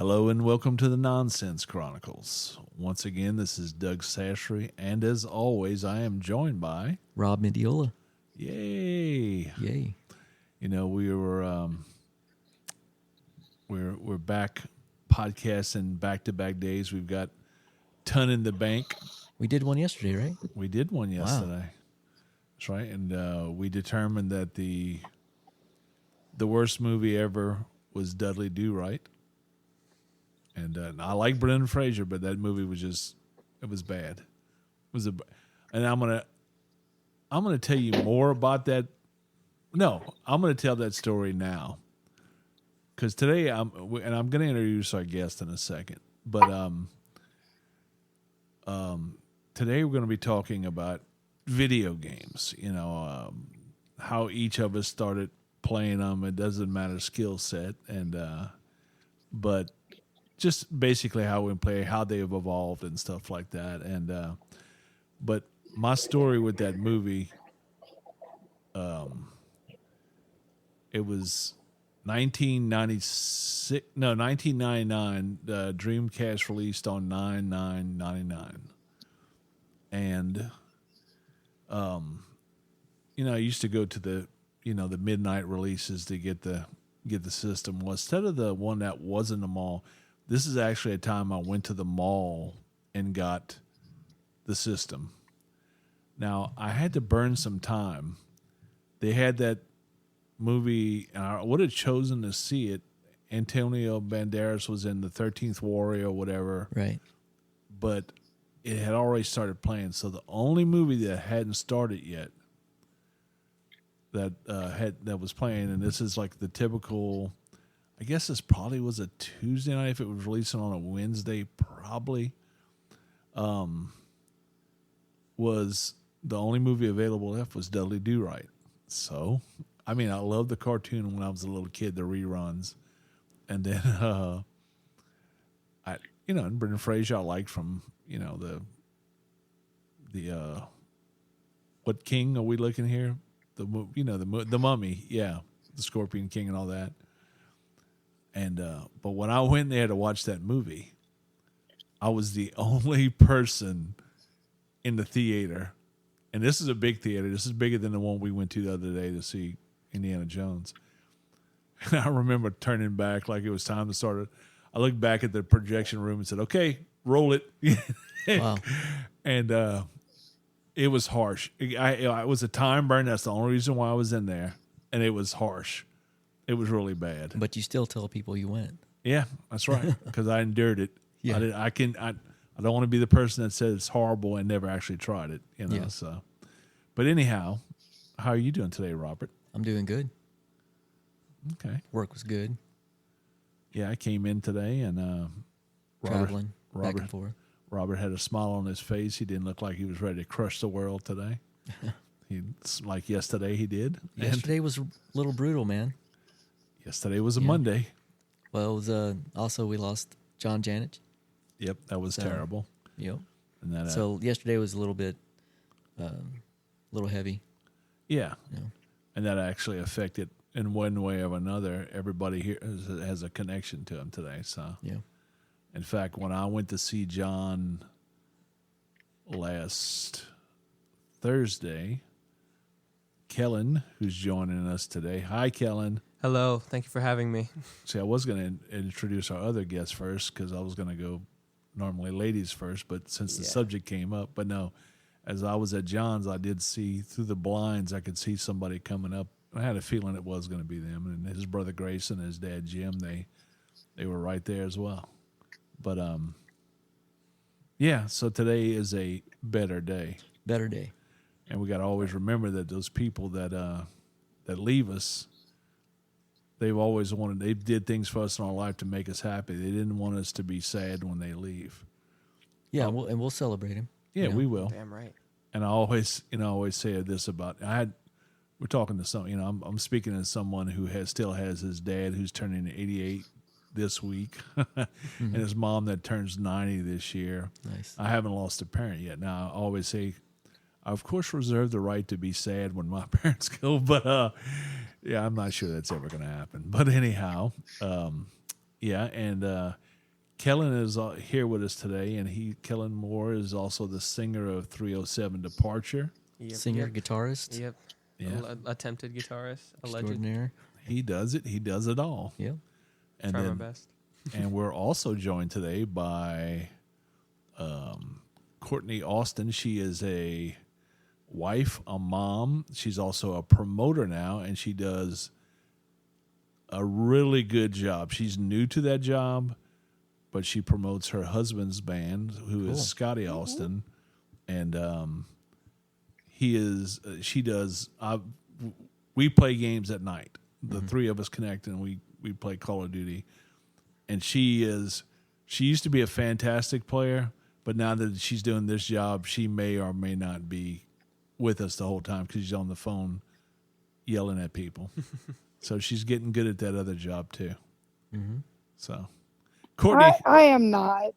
Hello and welcome to the Nonsense Chronicles. Once again, this is Doug Sashery, and as always, I am joined by Rob Mediola. Yay! Yay! You know, we're back podcasting back-to-back days. We've got ton in the bank. We did one yesterday, right? We did one yesterday. That's right, and we determined that the worst movie ever was Dudley Do Right. And I like Brendan Fraser, but that movie was it was bad. And I'm gonna tell you more about that. No, I'm gonna tell that story now, because today I'm gonna introduce our guest in a second. But today we're gonna be talking about video games. You know, how each of us started playing them. It doesn't matter skill set, and but just basically how we play, how they've evolved and stuff like that. And but my story with that movie, it was 1999. Dreamcast released on 9/9/99, and you know, I used to go to the midnight releases to get the system. Well, instead of the one that was in the mall, this is actually a time I went to the mall and got the system. Now, I had to burn some time. They had that movie, and I would have chosen to see it. Antonio Banderas was in the 13th Warrior or whatever. Right. But it had already started playing. So the only movie that hadn't started yet that was playing, and this is like the typical, I guess this probably was a Tuesday night. If it was releasing on a Wednesday, probably was the only movie available left was Dudley Do Right. So, I mean, I loved the cartoon when I was a little kid, the reruns, and then and Brendan Fraser I liked from the what king are we looking here? The Mummy, yeah, the Scorpion King and all that. And but when I went there to watch that movie, I was the only person in the theater. And this is a big theater. This is bigger than the one we went to the other day to see Indiana Jones. And I remember turning back like it was time to start it. I looked back at the projection room and said, "Okay, roll it." Wow. And it was harsh. It was a time burn. That's the only reason why I was in there. And it was harsh. It was really bad. But you still tell people you went. Yeah, that's right. Because I endured it. Yeah. I don't want to be the person that says it's horrible and never actually tried it. Yeah. So, but anyhow, how are you doing today, Robert? I'm doing good. Okay. Work was good. Yeah, I came in today and Traveling back and forth. Robert had a smile on his face. He didn't look like he was ready to crush the world today. Like yesterday he did. Yesterday was a little brutal, man. Yesterday was a Monday. Well, it was also we lost John Janich. Yep, that was terrible. Yep. And that so yesterday was a little bit, little heavy. Yeah. Yeah. And that actually affected, in one way or another, everybody here has a connection to him today. So, yeah. In fact, when I went to see John last Thursday, Kellen, who's joining us today. Hi, Kellen. Hello. Thank you for having me. See, I was going to introduce our other guest first because I was going to go normally ladies first, but since the subject came up, but no, as I was at John's, I did see through the blinds, I could see somebody coming up. I had a feeling it was going to be them, and his brother Grayson and his dad Jim, they were right there as well. But yeah, so today is a better day. Better day. And we got to always remember that those people that leave us, they did things for us in our life to make us happy. They didn't want us to be sad when they leave. Yeah, we'll celebrate him. Yeah, we will. Damn right. And I always say this about, we're talking to some, I'm speaking to someone who still has his dad who's turning 88 this week, and his mom that turns 90 this year. Nice. I haven't lost a parent yet. Now, I always say, I of course reserve the right to be sad when my parents go, but yeah, I'm not sure that's ever going to happen. But anyhow, yeah, and Kellen is here with us today, and Kellen Moore is also the singer of 307 Departure. Yep, Singer, yep, guitarist, Yep. Yeah, Attempted guitarist. Alleged. extraordinaire. he does it. He does it all. Yeah. And Try my then, best. and we're also joined today by Courtney Austin. She is a wife, a mom. She's also a promoter now, and she does a really good job. She's new to that job, but she promotes her husband's band, who is Scotty Austin, and she does. We play games at night. The three of us connect, and we play Call of Duty. And she used to be a fantastic player, but now that she's doing this job, she may or may not be with us the whole time because she's on the phone yelling at people. So she's getting good at that other job too. Mm-hmm. So, Courtney, I am not.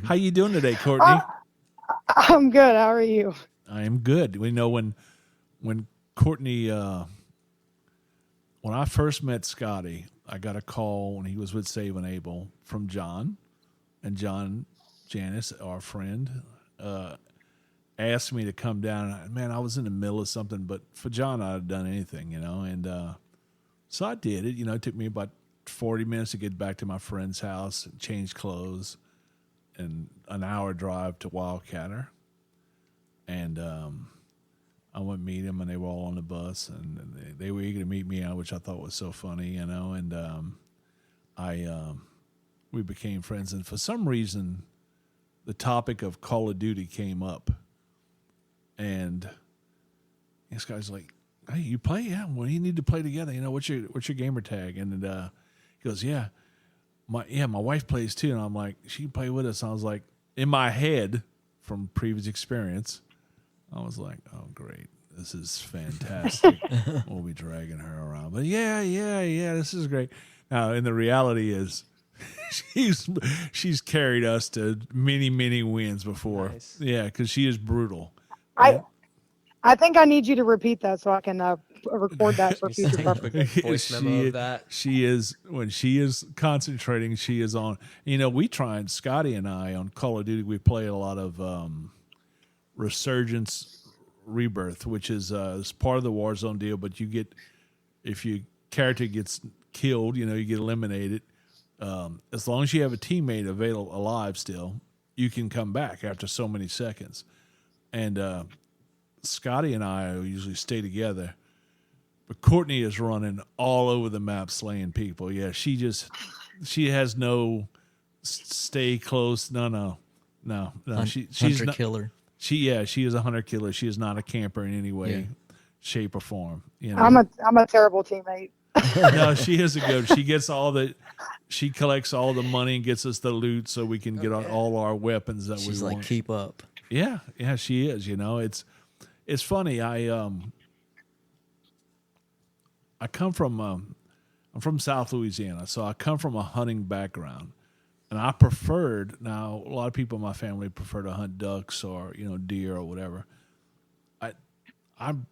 how you doing today, Courtney? I'm good. How are you? I am good. We know when Courtney, when I first met Scotty, I got a call when he was with Save and Able from John, and John Janice, our friend, asked me to come down. Man, I was in the middle of something, but for John, I'd have done anything, and so I did it. It took me about 40 minutes to get back to my friend's house, change clothes, and an hour drive to Wildcatter. And I went meet him, and they were all on the bus, and they were eager to meet me, which I thought was so funny, and we became friends. And for some reason, the topic of Call of Duty came up, and this guy's like, "Hey, you play? Yeah. Well, you need to play together. What's your gamer tag?" And he goes, "Yeah, my wife plays too." And I'm like, "She can play with us." And I was like, in my head, from previous experience, I was like, "Oh, great. This is fantastic. We'll be dragging her around." But yeah, this is great. Now, and the reality is, she's carried us to many, many wins before. Nice. Yeah, because she is brutal. I think I need you to repeat that so I can record that for Just future take a purposes. quick voice memo of that. She is, when she is concentrating, she is on. We tried, Scotty and I, on Call of Duty. We play a lot of Resurgence Rebirth, which is part of the Warzone deal. But you get, if your character gets killed, you get eliminated. As long as you have a teammate alive still, you can come back after so many seconds. And Scotty and I usually stay together, but Courtney is running all over the map slaying people. Yeah, she has no stay close. No. She's Hunter not, killer. she is a hunter killer. She is not a camper in any way, shape, or form. I'm a terrible teammate. No, she is a good. She collects all the money and gets us the loot so we can get all our weapons that She's we like, want. keep up. Yeah, she is. It's funny. I come from I'm from South Louisiana, so I come from a hunting background, and I preferred. Now, a lot of people in my family prefer to hunt ducks or deer or whatever. I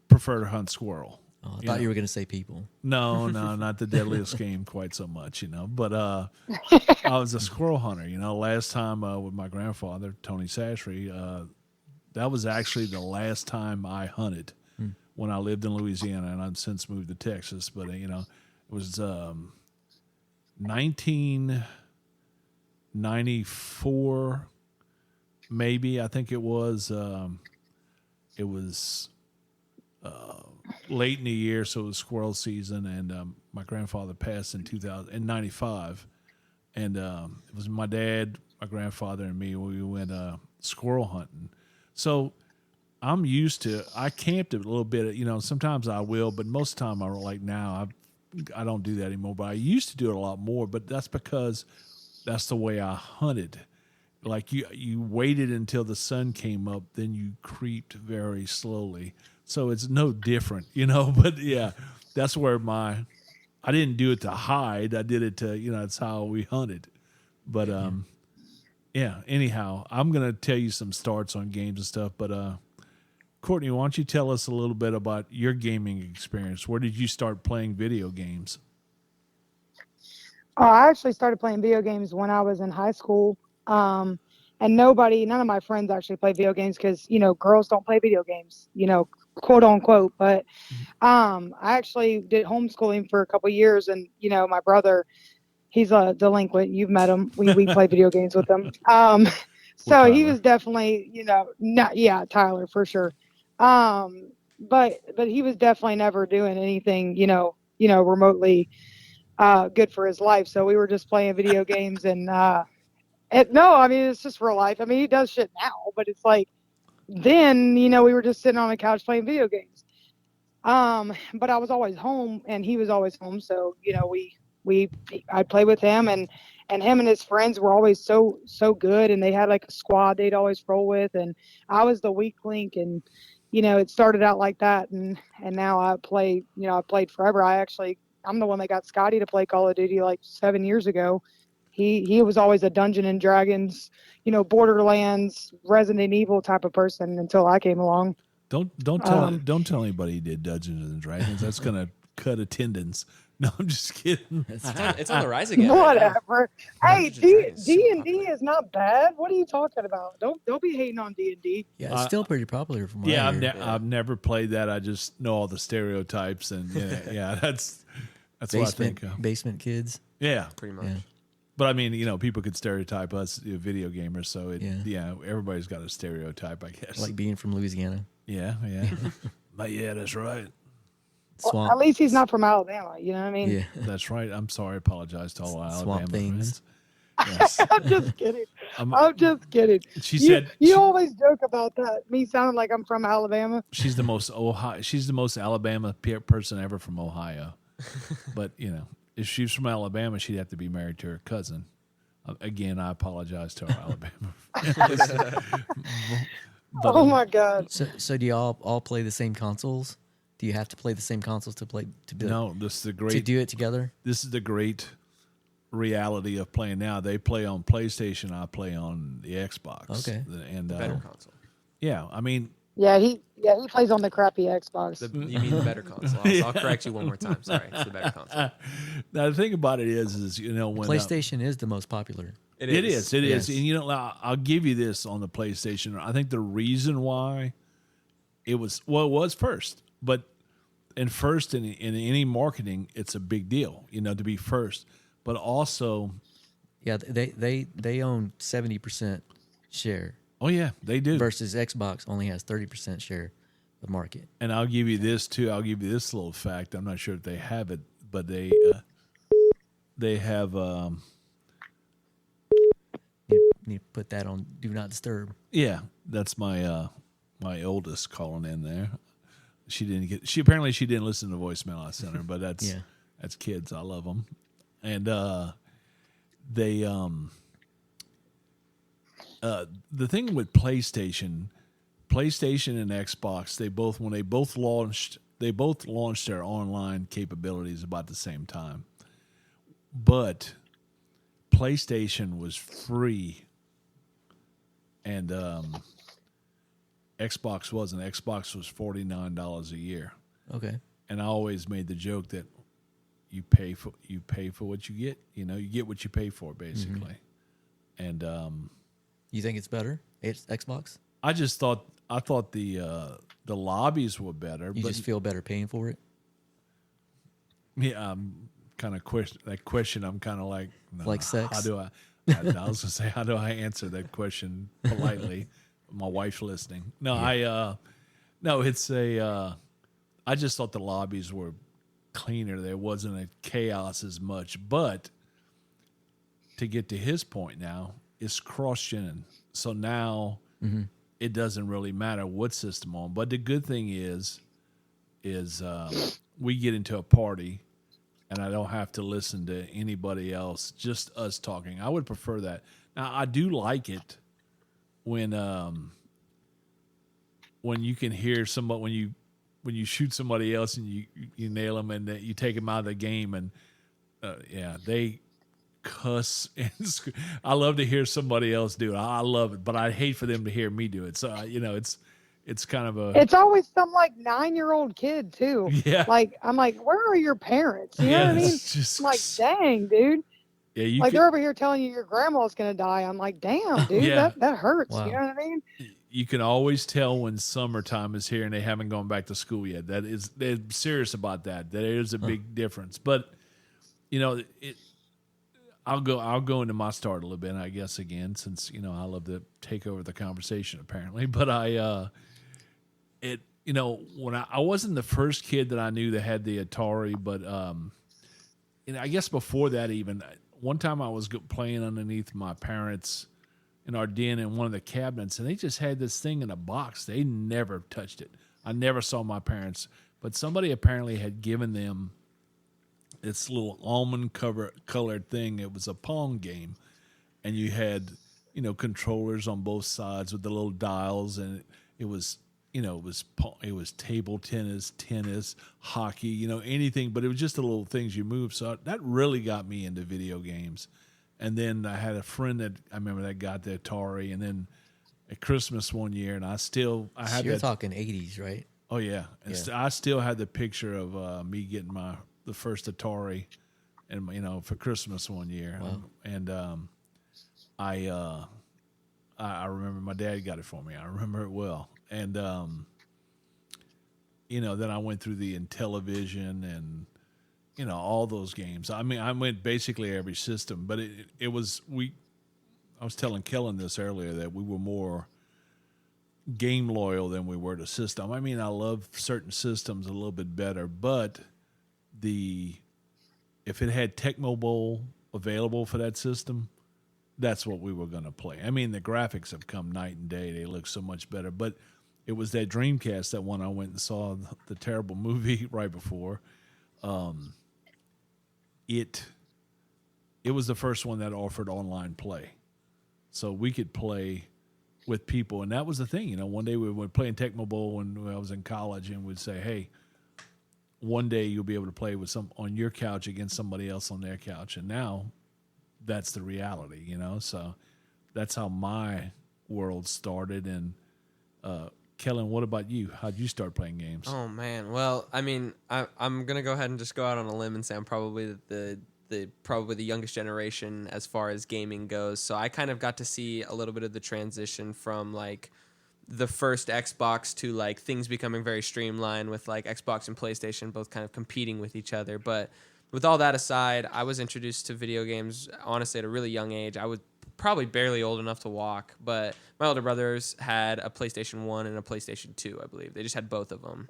prefer to hunt squirrel. Oh, I thought you were going to say people. No, not the deadliest game quite so much, But I was a squirrel hunter. Last time with my grandfather, Tony Sashry, that was actually the last time I hunted when I lived in Louisiana, and I've since moved to Texas. But it was 1994, maybe. I think it was. It was late in the year, so it was squirrel season, and my grandfather passed in 1995, and it was my dad, my grandfather, and me. We went squirrel hunting. So I'm used to. I camped a little bit. Sometimes I will, but most of the time I don't do that anymore. But I used to do it a lot more. But that's because that's the way I hunted. Like you waited until the sun came up, then you creeped very slowly. So it's no different, But yeah, that's where I didn't do it to hide. I did it to, that's how we hunted. But yeah. Anyhow, I'm gonna tell you some starts on games and stuff. But Courtney, why don't you tell us a little bit about your gaming experience? Where did you start playing video games? Oh, I actually started playing video games when I was in high school. And none of my friends actually play video games because, girls don't play video games, quote unquote. But I actually did homeschooling for a couple years, and my brother, he's a delinquent. You've met him. We play video games with him. So he Tyler. was definitely, not Tyler for sure. But he was definitely never doing anything, remotely good for his life. So we were just playing video games and no, I mean it's just real life. I mean he does shit now, but it's like then, we were just sitting on the couch playing video games. But I was always home and he was always home, so I'd play with him, and him and his friends were always so good, and they had like a squad they'd always roll with, and I was the weak link, and it started out like that, and now I play. I played forever. I'm the one that got Scotty to play Call of Duty like 7 years ago. He was always a Dungeon and Dragons, Borderlands, Resident Evil type of person until I came along. Don't tell anybody he did Dungeons and Dragons. That's gonna cut attendance. No, I'm just kidding. It's on the rise again. Whatever. Hey, Dungeons and Dragons is super D&D is not bad. What are you talking about? Don't be hating on D&D. Yeah, it's still pretty popular from what Yeah, I hear. I've never played that. I just know all the stereotypes, and yeah, that's what I think. Basement kids. Yeah, Pretty much. Yeah. but I mean, people could stereotype us, video gamers. So Yeah. everybody's got a stereotype, I guess. Like being from Louisiana. yeah, but yeah, that's right. Swamp. Well, at least he's not from Alabama. You know what I mean? Yeah. That's right. I'm sorry. I apologize to all Alabama Swamp things. friends. Yes. I'm just kidding. I'm- I'm just kidding. She said You always joke about that. Me sounding like I'm from Alabama. she's the most Ohio. She's the most Alabama person ever from Ohio. But if she's from Alabama, she'd have to be married to her cousin. Again, I apologize to our Alabama friends. But, Oh my God. So do y'all all play the same consoles? Do you have to play the same consoles to no, this is the to great. do it together? This is the great reality of playing now. They play on PlayStation. I play on the Xbox. Okay. And Better console. yeah, I mean, Yeah, he plays on the crappy Xbox. You mean the better console? I'll correct you one more time. Sorry, it's the better console. now the thing about it is when PlayStation is the most popular. It is. Yes. And I'll give you this on the PlayStation. I think the reason why it was first, but first in any marketing, it's a big deal, to be first. But also, Yeah, they own 70% share oh yeah, they do. versus Xbox only has 30% share of market. And I'll give you this too. I'll give you this little fact. I'm not sure if they have it, but they have. Need to put that on Do Not Disturb. Yeah, that's my my oldest calling in there. She apparently didn't listen to the voicemail I sent her, but that's kids. I love them, and they the thing with PlayStation and Xbox, when they both launched their online capabilities about the same time, but PlayStation was free. And Xbox wasn't. Xbox was $49 a year. Okay. And I always made the joke that you pay for what you get. You get what you pay for, basically. And You think it's better? It's Xbox? I thought the lobbies were better. You but just feel better paying for it? yeah, I'm kind of that question. I'm kind of like, no, Like sex? How do I? I was gonna say, how do I answer that question politely? My wife's listening. No, no, it's a. I just thought the lobbies were cleaner. There wasn't a chaos as much. But to get to his point now, it's cross-gen. So now it doesn't really matter what system on. But the good thing is we get into a party and I don't have to listen to anybody else, just us talking. I would prefer that. Now, I do like it when you can hear somebody, when you shoot somebody else and you nail them and you take them out of the game, and they cuss and I love to hear somebody else do it. I love it, but I hate for them to hear me do it. So it's kind of a. It's always some like 9-year-old kid too. Yeah. Like I'm like, where are your parents? You know what I mean? Just, I'm like, dang, dude. Yeah, you Like could, they're over here telling you your grandma's gonna die. I'm like, damn, dude, Yeah. that hurts. Wow. You know what I mean? you can always tell when summertime is here and they haven't gone back to school yet. They're serious about that. That is a big difference. But you know, I'll go into my start a little bit, I guess, again, since I love to take over the conversation apparently. But when I wasn't the first kid that I knew that had the Atari, but I guess before that, even one time I was playing underneath my parents in our den in one of the cabinets, and they just had this thing in a box. They never touched it. I never saw my parents, but somebody apparently had given them this little almond colored thing. It was a Pong game, and you had controllers on both sides with the little dials, and it was it was table tennis, hockey, anything, but it was just the little things you move. So that really got me into video games. And then I had a friend that I remember that got the Atari, and then at Christmas one year, and I So had you're that. talking 80s, right? Oh yeah, and Yeah. I still had the picture of me getting the first Atari, and for Christmas one year. Wow. And I remember my dad got it for me. I remember it well. And then I went through the Intellivision and all those games. I mean, I went basically every system, but it was I was telling Kellen this earlier that we were more game loyal than we were to system. I mean, I love certain systems a little bit better, but if it had Tecmo Bowl available for that system, that's what we were going to play. I mean, the graphics have come night and day. They look so much better, but it was that Dreamcast, that one I went and saw the terrible movie right before. It was the first one that offered online play. So we could play with people, and that was the thing. One day we were playing Tecmo Bowl when I was in college, and we'd say, hey, one day you'll be able to play with on your couch against somebody else on their couch. And now that's the reality, So that's how my world started. And Kellen, what about you? How'd you start playing games? Oh man, well, I mean, I'm gonna go ahead and just go out on a limb and say I'm probably probably the youngest generation as far as gaming goes. So I kind of got to see a little bit of the transition from like the first Xbox to like things becoming very streamlined with like Xbox and PlayStation both kind of competing with each other. But with all that aside, I was introduced to video games honestly at a really young age. I was probably barely old enough to walk, but my older brothers had a PlayStation 1 and a PlayStation 2, I believe. They just had both of them.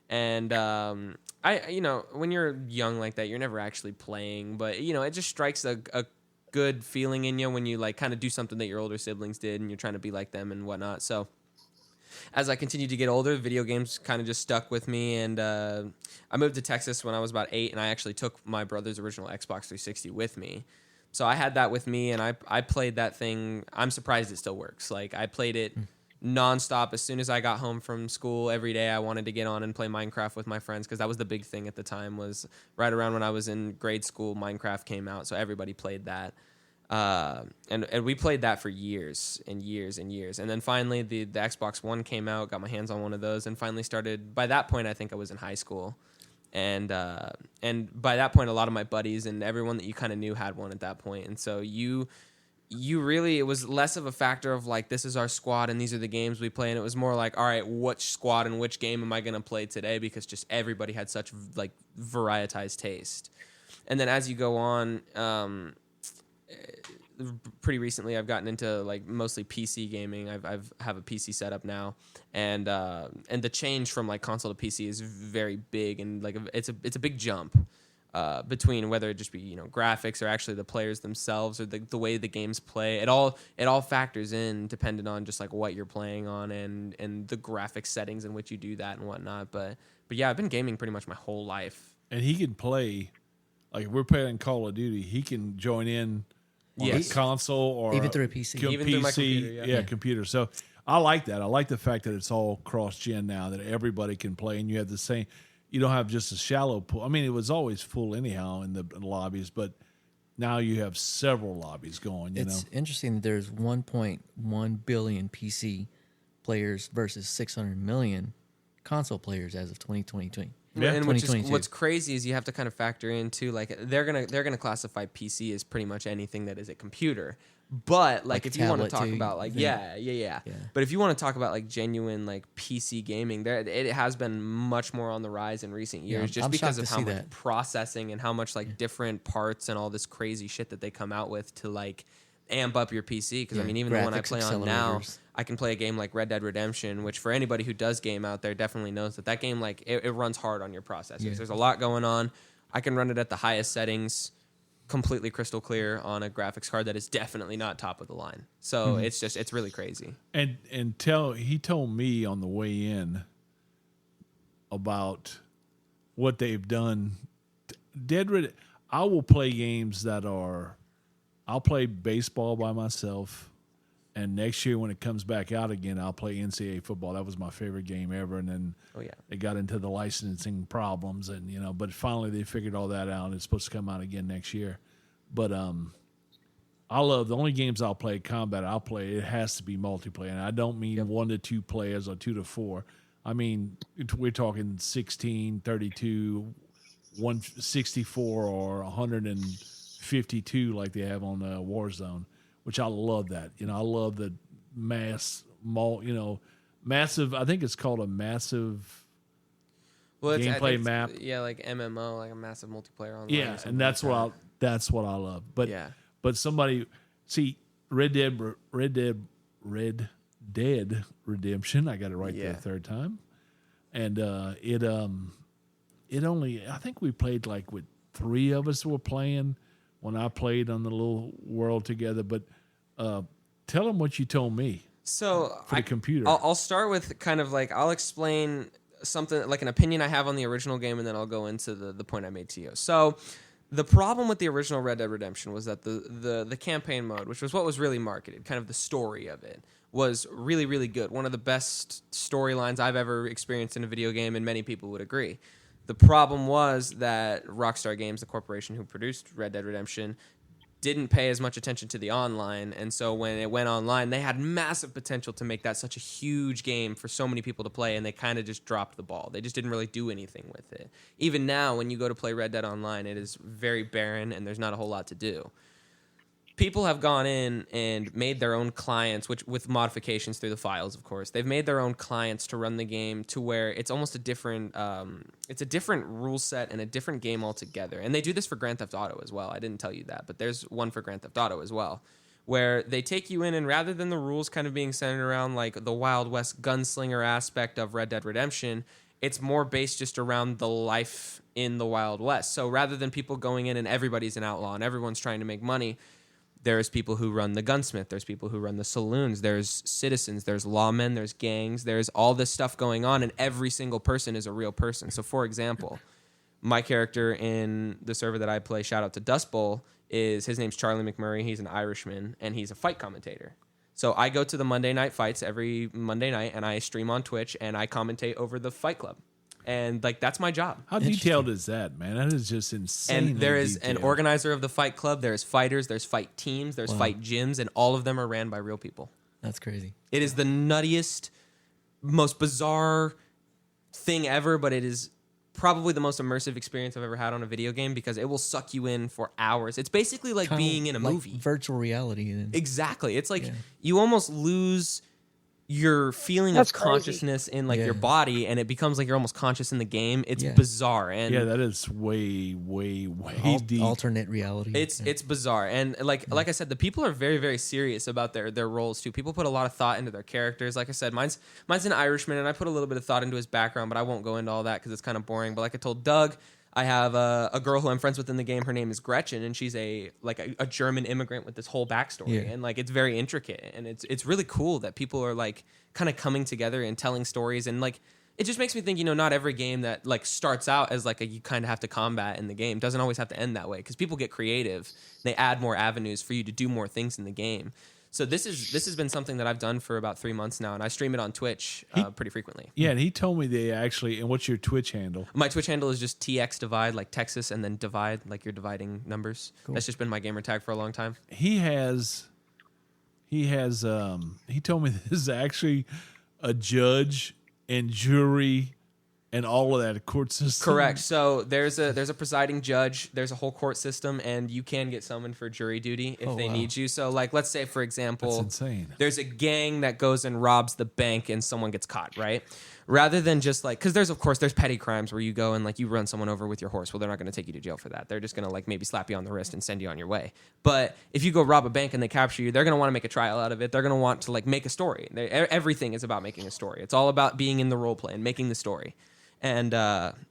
And when you're young like that, you're never actually playing, but it just strikes a good feeling in you when you like kind of do something that your older siblings did and you're trying to be like them and whatnot. So as I continued to get older, video games kind of just stuck with me. And I moved to Texas when I was about 8, and I actually took my brother's original Xbox 360 with me. So I had that with me, and I played that thing. I'm surprised it still works. Like, I played it nonstop. As soon as I got home from school every day, I wanted to get on and play Minecraft with my friends, because that was the big thing at the time. Was right around when I was in grade school, Minecraft came out, so everybody played that. And we played that for years and years and years. And then finally the Xbox One came out, got my hands on one of those, and finally started. By that point, I think I was in high school. And by that point, a lot of my buddies and everyone that you kind of knew had one at that point. And so you really, it was less of a factor of like, this is our squad and these are the games we play. And it was more like, all right, which squad and which game am I going to play today? Because just everybody had such like varietized taste. And then as you go on, pretty recently I've gotten into like mostly PC gaming. I've have a PC setup now, and the change from like console to PC is very big, and like it's a big jump between whether it just be graphics or actually the players themselves or the way the games play. It all factors in depending on just like what you're playing on and the graphic settings in which you do that and whatnot. But yeah, I've been gaming pretty much my whole life. And he can play, like if we're playing Call of Duty, he can join in on Yes. a console or Even through a PC. Even through my computer, yeah. Computer. So I like that. I like the fact that it's all cross-gen now, that everybody can play, and you have the same. You don't have just a shallow pool. I mean, it was always full anyhow in the lobbies, but now you have several lobbies going. It's interesting that there's 1.1 billion PC players versus 600 million console players as of 2022. Yeah. And which is 2022. what's crazy is you have to kind of factor in too, like they're gonna classify PC as pretty much anything that is a computer. But like Like if you want to tablet talk too, about like yeah. yeah. But if you want to talk about like genuine like PC gaming, there it has been much more on the rise in recent Yeah, years, just I'm because shocked of to how see much that. processing and how much like different parts and all this crazy shit that they come out with to like amp up your PC. Because I Yeah, mean, even the one I graphics play on now, accelerators. I can play a game like Red Dead Redemption, which for anybody who does game out there definitely knows that game like it runs hard on your processors. Yeah. There's a lot going on. I can run it at the highest settings, completely crystal clear on a graphics card that is definitely not top of the line. So it's really crazy. And he told me on the way in about what they've done. I will play games that are. I'll play baseball by myself, and next year when it comes back out again, I'll play NCAA football. That was my favorite game ever, and then Oh yeah. they got into the licensing problems, and but finally they figured all that out. It's supposed to come out again next year, but I love the only games I'll play combat. I'll play it has to be multiplayer, and I don't mean 1 to 2 players or 2 to 4. I mean we're talking 16, 32, 164, or 152 like they have on Warzone, which I love that. I love the massive. I think it's called a massive. Well, I Gameplay think it's- map. Yeah, like MMO, like a massive multiplayer online. Yeah, or something and that's like what I love. But Yeah. but somebody see Red Dead Redemption. I got it right Yeah. the third time, and it only I think we played like with 3 of us were playing when I played on the little world together. But tell them what you told me So for the computer. I'll start with kind of like I'll explain something like an opinion I have on the original game, and then I'll go into the point I made to you. So the problem with the original Red Dead Redemption was that the campaign mode, which was what was really marketed, kind of the story of it, was really, really good. One of the best storylines I've ever experienced in a video game, and many people would agree. The problem was that Rockstar Games, the corporation who produced Red Dead Redemption, didn't pay as much attention to the online, and so when it went online, they had massive potential to make that such a huge game for so many people to play, and they kind of just dropped the ball. They just didn't really do anything with it. Even now, when you go to play Red Dead Online, it is very barren, and there's not a whole lot to do. People have gone in and made their own clients, which with modifications through the files, of course. They've made their own clients to run the game to where it's almost a different, it's a different rule set and a different game altogether. And they do this for Grand Theft Auto as well. I didn't tell you that, but there's one for Grand Theft Auto as well, where they take you in, and rather than the rules kind of being centered around like the Wild West gunslinger aspect of Red Dead Redemption, it's more based just around the life in the Wild West. So rather than people going in and everybody's an outlaw and everyone's trying to make money, there's people who run the gunsmith, there's people who run the saloons, there's citizens, there's lawmen, there's gangs, there's all this stuff going on, and every single person is a real person. So for example, my character in the server that I play, shout out to Dust Bowl, his name's Charlie McMurray. He's an Irishman, and he's a fight commentator. So I go to the Monday night fights every Monday night, and I stream on Twitch, and I commentate over the Fight Club. And like that's my job. How detailed is that, man? That is just insane. And there is an organizer of the Fight Club. There's fighters. There's fight teams. There's fight gyms, and all of them are ran by real people. That's crazy. It is the nuttiest, most bizarre thing ever, but it is probably the most immersive experience I've ever had on a video game because it will suck you in for hours. It's basically like Kinda being in a like movie. virtual reality. Then. Exactly. It's like Yeah. you almost lose your feeling That's of crazy. consciousness in like Yeah. your body, and it becomes like you're almost conscious in the game. It's Yeah. bizarre. And Yeah, that is way deep. Alternate reality. It's bizarre, and like I said, the people are very, very serious about their roles too. People put a lot of thought into their characters. Like I said, mine's an Irishman, and I put a little bit of thought into his background, but I won't go into all that because it's kind of boring. But like I told Doug, I have a girl who I'm friends with in the game. Her name is Gretchen, and she's a German immigrant with this whole backstory, Yeah. and like it's very intricate, and it's really cool that people are like kind of coming together and telling stories, and like it just makes me think, not every game that like starts out as like you kind of have to combat in the game doesn't always have to end that way, because people get creative, they add more avenues for you to do more things in the game. So this has been something that I've done for about 3 months now, and I stream it on Twitch pretty frequently. Yeah, and he told me they actually. And what's your Twitch handle? My Twitch handle is just TX Divide, like Texas, and then Divide, like you're dividing numbers. Cool. That's just been my gamer tag for a long time. He told me this is actually a judge and jury And all of that court system. Correct. So there's a presiding judge, there's a whole court system, and you can get summoned for jury duty if they need you. So like, let's say for example, That's insane. there's a gang that goes and robs the bank and someone gets caught, right? Rather than just like, because there's petty crimes where you go and like you run someone over with your horse. Well, they're not going to take you to jail for that. They're just going to like maybe slap you on the wrist and send you on your way. But if you go rob a bank and they capture you, they're going to want to make a trial out of it. They're going to want to like make a story. Everything is about making a story. It's all about being in the role play and making the story. And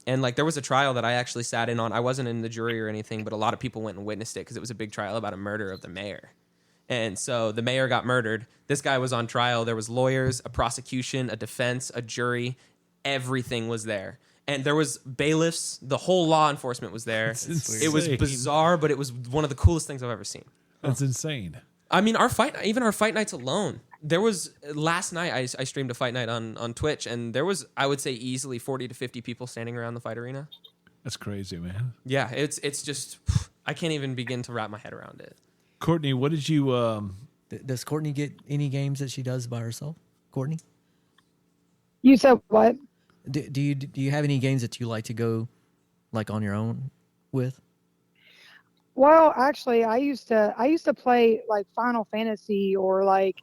like there was a trial that I actually sat in on. I wasn't in the jury or anything, but a lot of people went and witnessed it because it was a big trial about a murder of the mayor. And so the mayor got murdered. This guy was on trial. There was lawyers, a prosecution, a defense, a jury. Everything was there. And there was bailiffs. The whole law enforcement was there. It was bizarre, but it was one of the coolest things I've ever seen. That's insane. I mean, our fight nights alone. There was last night I streamed a fight night on Twitch, and there was, I would say, easily 40 to 50 people standing around the fight arena. That's crazy, man. Yeah, it's just, I can't even begin to wrap my head around it. Courtney, what did you? Does Courtney get any games that she does by herself? Courtney, You said what? do you have any games that you like to go like on your own with? Well, actually, I used to play like Final Fantasy or like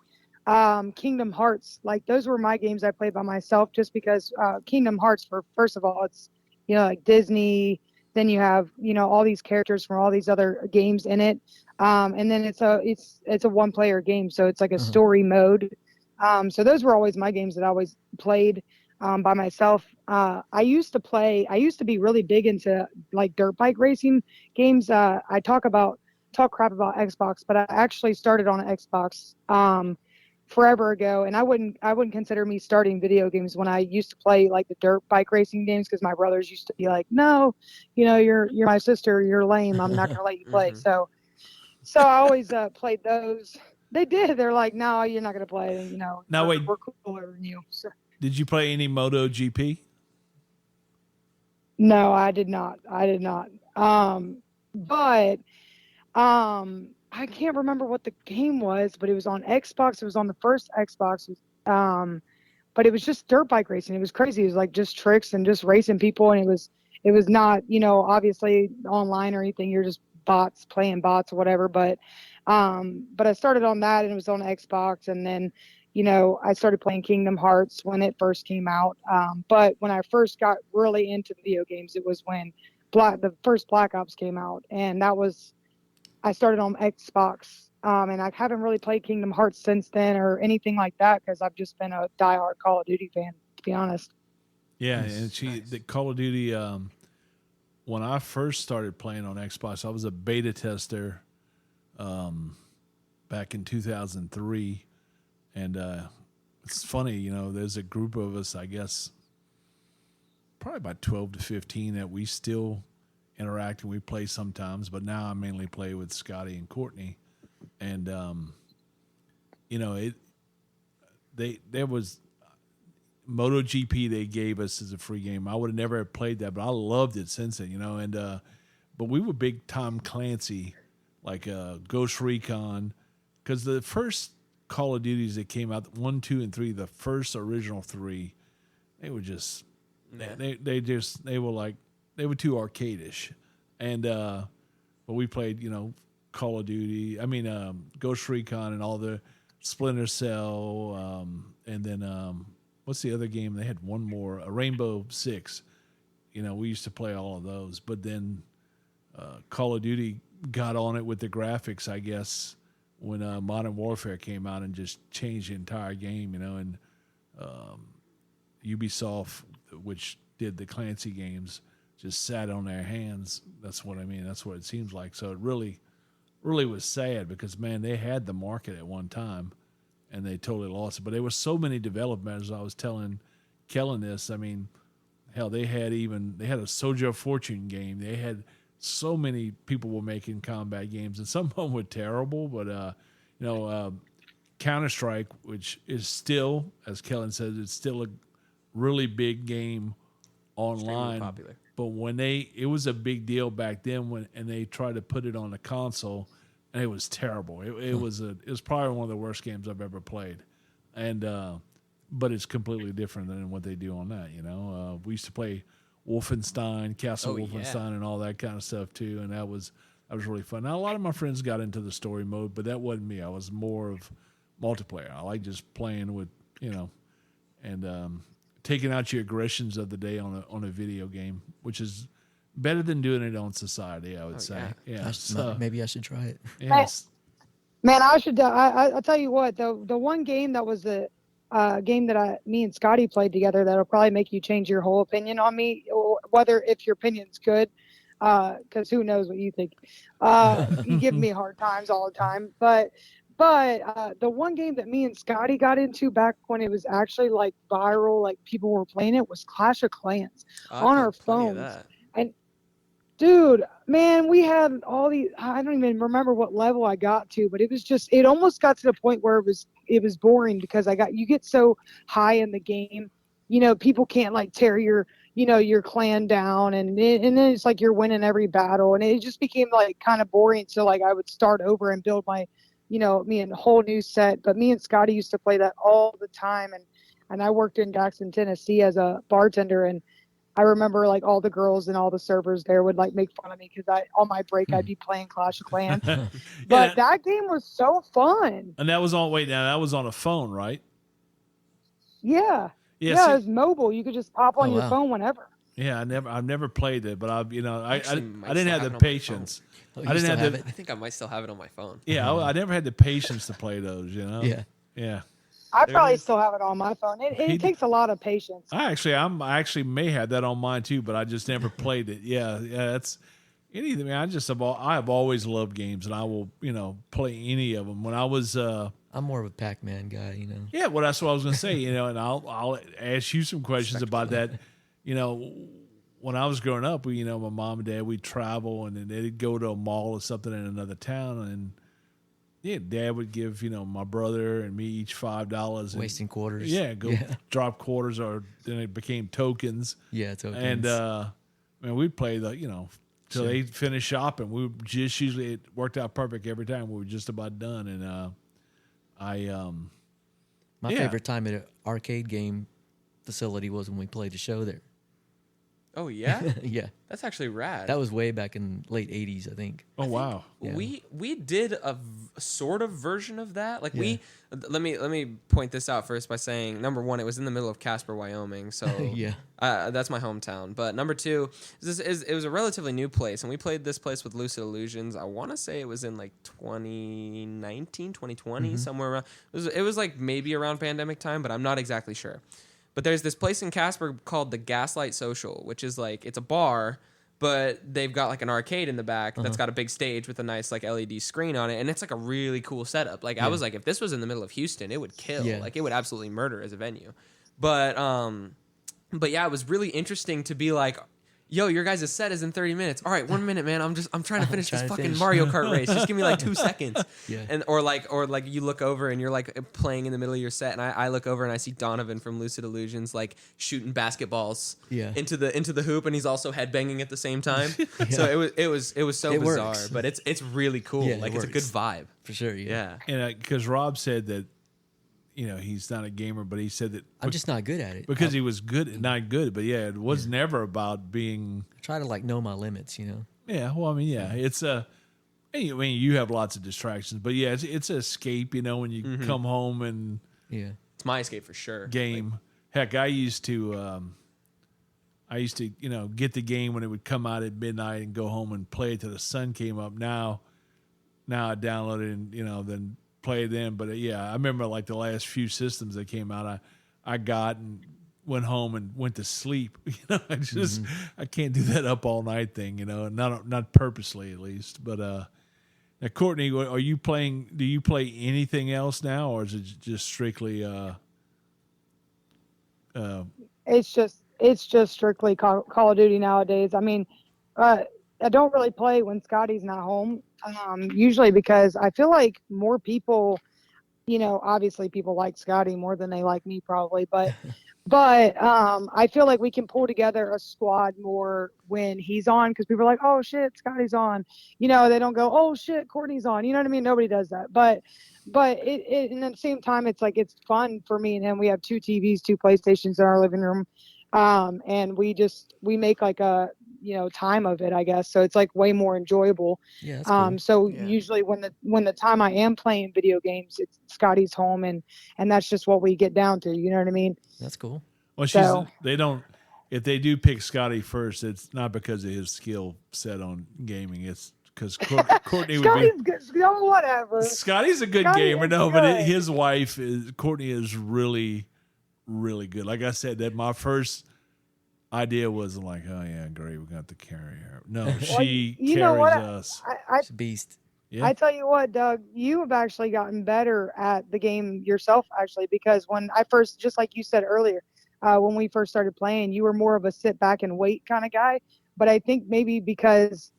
Kingdom Hearts. Like those were my games I played by myself, just because Kingdom Hearts, first of all, it's like Disney. Then you have all these characters from all these other games in it, and then it's a one player game, so it's like a story mode. So those were always my games that I always played by myself. I used to be really big into like dirt bike racing games. I talk crap about Xbox, but I actually started on an Xbox forever ago, and I wouldn't consider me starting video games when I used to play like the dirt bike racing games, because my brothers used to be like, no, you're my sister, you're lame, I'm not gonna let you play. So I always played those. They did. They're like, no, you're not gonna play. Now wait, we're cooler than you. So. Did you play any Moto GP? No, I did not. But I can't remember what the game was, but it was on Xbox. It was on the first Xbox. But it was just dirt bike racing. It was crazy. It was like just tricks and just racing people. And it was not, obviously online or anything. You're just playing bots or whatever. But I started on that, and it was on Xbox. And then, I started playing Kingdom Hearts when it first came out. But when I first got really into video games, it was when the first Black Ops came out. And I started on Xbox, and I haven't really played Kingdom Hearts since then or anything like that, because I've just been a diehard Call of Duty fan, to be honest. Yeah, and the Call of Duty. When I first started playing on Xbox, I was a beta tester back in 2003, and it's funny, there's a group of us, I guess, probably about 12 to 15 that we still interact and we play sometimes, but now I mainly play with Scotty and Courtney, and there was MotoGP they gave us as a free game. I would have never played that, but I loved it since then, and but we were big Tom Clancy, like Ghost Recon, because the first Call of Duties that came out, 1, 2, and 3, the first original 3, they were just they were too arcade-ish. And but we played, Call of Duty, Ghost Recon and all the Splinter Cell, and then what's the other game? They had one more, Rainbow Six. We used to play all of those. But then Call of Duty got on it with the graphics, I guess, when Modern Warfare came out and just changed the entire game, and Ubisoft, which did the Clancy games, just sat on their hands. That's what I mean. That's what it seems like. So it really, really was sad because, man, they had the market at one time and they totally lost it. But there were so many developers. I was telling Kellen this. I mean, hell, they had a Soldier of Fortune game. They had so many people were making combat games, and some of them were terrible. But Counter-Strike, which is still, as Kellen says, it's still a really big game online. Popular. But when it was a big deal back then and they tried to put it on a console, and it was terrible. It was probably one of the worst games I've ever played. And but it's completely different than what they do on that. We used to play Wolfenstein, Castle Oh, yeah. Wolfenstein, and all that kind of stuff too, and that was really fun. Now a lot of my friends got into the story mode, but that wasn't me. I was more of multiplayer. I like just playing with and taking out your aggressions of the day on a video game, which is better than doing it on society. I would say, yeah. Maybe I should try it. Yes. Man, I should. I'll tell you what. The one game that was the game that me and Scotty played together that'll probably make you change your whole opinion on me, or whether if your opinion's good, because who knows what you think. You give me hard times all the time, but the one game that me and Scotty got into back when it was actually like viral, like people were playing it, was Clash of Clans on our phones. And dude, man, we had all these. I don't even remember what level I got to, but it almost got to the point where it was boring because you get so high in the game, people can't like tear your clan down, and then it's like you're winning every battle, and it just became like kind of boring. So like I would start over and build my, me a whole new set. But me and Scotty used to play that all the time, and I worked in Jackson, Tennessee as a bartender, and I remember like all the girls and all the servers there would like make fun of me because on my break I'd be playing Clash of Clans. But that game was so fun. And that was that was on a phone, right? Yeah. Yeah, Yeah, it was mobile. You could just pop on your phone whenever. Yeah, I've never played it, but I didn't have the patience. I didn't have I think I might still have it on my phone. Yeah, I never had the patience to play those. Yeah. I probably still have it on my phone. It takes a lot of patience. I actually may have that on mine too, but I just never played it. Yeah, that's anything. Man, I have always loved games, and I will play any of them. When I was I'm more of a Pac-Man guy, Yeah, well, that's what I was going to say. And I'll ask you some questions about that. When I was growing up, my mom and dad, we'd travel, and then they'd go to a mall or something in another town, and yeah, Dad would give my brother and me each $5. Wasting quarters. Yeah, drop quarters, or then it became tokens. Yeah, tokens. And man, we'd play till they finished shopping. We would just usually it worked out perfect every time. We were just about done, and my favorite time at an arcade game facility was when we played a show there. Oh yeah, Yeah, that's actually rad. that was way back in late '80s, I think. oh wow, Yeah. We did a sort of version of that. Like let me point this out first by saying, number one, it was in the middle of Casper, Wyoming, so Yeah. that's my hometown. But number two, it was a relatively new place, and we played this place with Lucid Illusions. I want to say it was in like 2019, 2020, somewhere around. It was like maybe around pandemic time, but I'm not exactly sure. But there's this place in Casper called the Gaslight Social, which is like, it's a bar, but they've got like an arcade in the back that's got a big stage with a nice like LED screen on it, and it's like a really cool setup. Like I was like, if this was in the middle of Houston, it would kill. Yeah. Like it would absolutely murder as a venue. But yeah, it was really interesting to be like, yo, your guys' set is in 30 minutes. All right, 1 minute, man. I'm trying to finish this fucking Mario Kart race. Just give me like 2 seconds. Yeah. And or like you look over and you're like playing in the middle of your set, and I look over and I see Donovan from Lucid Illusions like shooting basketballs into the hoop, and he's also headbanging at the same time. So it was so bizarre, works. but it's really cool. Yeah, like it it's a good works. vibe. For sure, yeah. and because Rob said that he's not a gamer, but he said that I'm just not good at it. because he was not good, but it was never about being. I try to like know my limits, Yeah, well, I mean, it's you have lots of distractions, but it's an escape, when you come home and Yeah. It's my escape for sure. game. Heck, I used to get the game when it would come out at midnight and go home and play it till the sun came up. Now I download it and then play it then. But I remember like the last few systems that came out, I got and went home and went to sleep. I just I can't do that up all night thing. Not purposely at least. But now, Courtney, are you playing? Do you play anything else now, or is it just strictly? It's just strictly Call of Duty nowadays. I mean, I don't really play when Scotty's not home. Usually because I feel like more people, obviously people like Scotty more than they like me probably, but But I feel like we can pull together a squad more when he's on, because people are like, oh shit, Scotty's on. You know, they don't go, oh shit, Courtney's on. You know what I mean? Nobody does that. But it and at the same time, it's like it's fun for me and him. We have 2 TVs, 2 PlayStations in our living room, and we make like a time of it, I guess. So it's like way more enjoyable. Yeah, that's cool. So Yeah. usually when the time I am playing video games, it's Scotty's home, and that's just what we get down to. You know what I mean? That's cool. Well, So- they don't. If they do pick Scotty first, it's not because of his skill set on gaming. It's because Courtney would be. Scotty's good. No, whatever. Scotty's a good Scotty gamer, is no, but good. his wife Courtney is really, really good. Like I said, that my first idea was like, oh yeah, great, we got to carry her. No, she you know carries what? us. It's a beast. Yeah, I tell you what, Doug, you have actually gotten better at the game yourself, actually, because when I first, just like you said earlier, when we first started playing, you were more of a sit back and wait kind of guy. But I think maybe because,